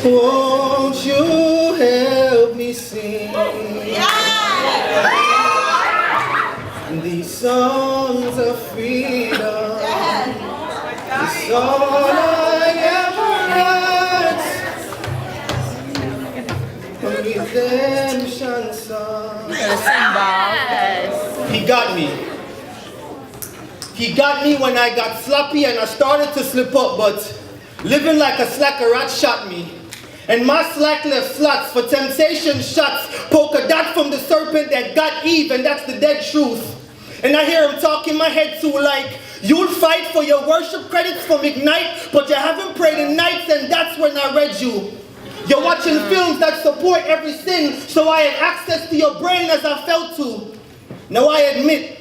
Won't you help me sing these songs of freedom? It's all I ever write. A redemption song. He got me. He got me when I got sloppy and I started to slip up, but living like a slacker rat shot me. And my slack left slots for temptation shots. Polka dot from the serpent that got Eve, and that's the dead truth. And I hear him talk in my head too, like, you'll fight for your worship credits from Ignite, but you haven't prayed in nights, and that's when I read you. You're watching films that support every sin, so I had access to your brain as I felt to. Now I admit,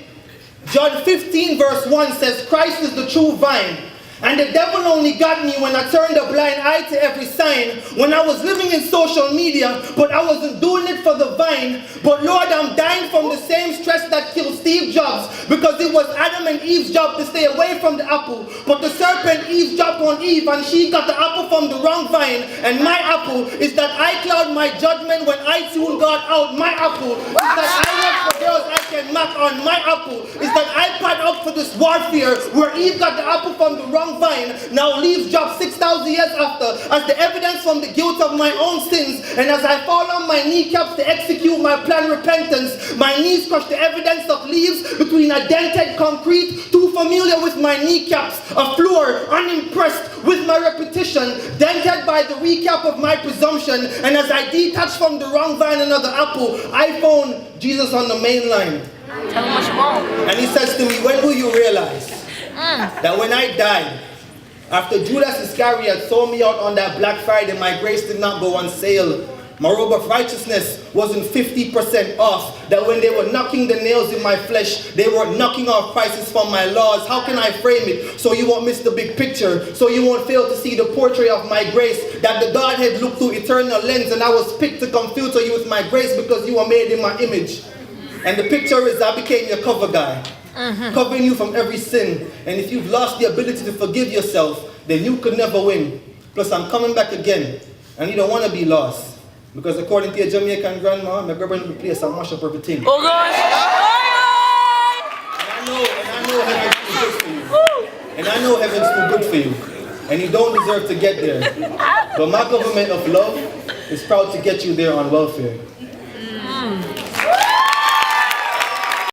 John 15 verse 1 says, Christ is the true vine. And the devil only got me when I turned a blind eye to every sign. When I was living in social media, but I wasn't doing it for the vine. But Lord, I'm dying from the same stress that killed Steve Jobs, because it was Adam and Eve's job to stay away from the apple. But the serpent eavesdropped on Eve, and she got the apple from the wrong vine. And my apple is that I cloud my judgment when I tune God out. My apple is that I work for girls I can knock on. My apple is that I pad up for this warfare where Eve got the apple from the wrong vine. Now leaves drop 6,000 years after as the evidence from the guilt of my own sins. And as I fall on my kneecaps to execute my planned repentance, my knees crush the evidence of leaves between a dented concrete, too familiar with my kneecaps, a floor unimpressed with my repetition, dented by the recap of my presumption. And as I detach from the wrong vine another apple, I found Jesus on the main line. Tell him what you want. And he says to me, when will you realize that when I died, after Judas Iscariot sold me out on that Black Friday, my grace did not go on sale. My robe of righteousness wasn't 50% off. That when they were knocking the nails in my flesh, they were knocking off prices from my laws. How can I frame it so you won't miss the big picture? So you won't fail to see the portrait of my grace. That the Godhead looked through eternal lens, and I was picked to come filter you with my grace because you were made in my image. And the picture is I became your cover guy. Covering you from every sin. And if you've lost the ability to forgive yourself, then you could never win. Plus I'm coming back again, and you don't want to be lost, because according to your Jamaican grandma, my grandma will place and mash up everything. Oh gosh! And I know heaven's too good for you, and you don't deserve to get there. But my government of love is proud to get you there on welfare.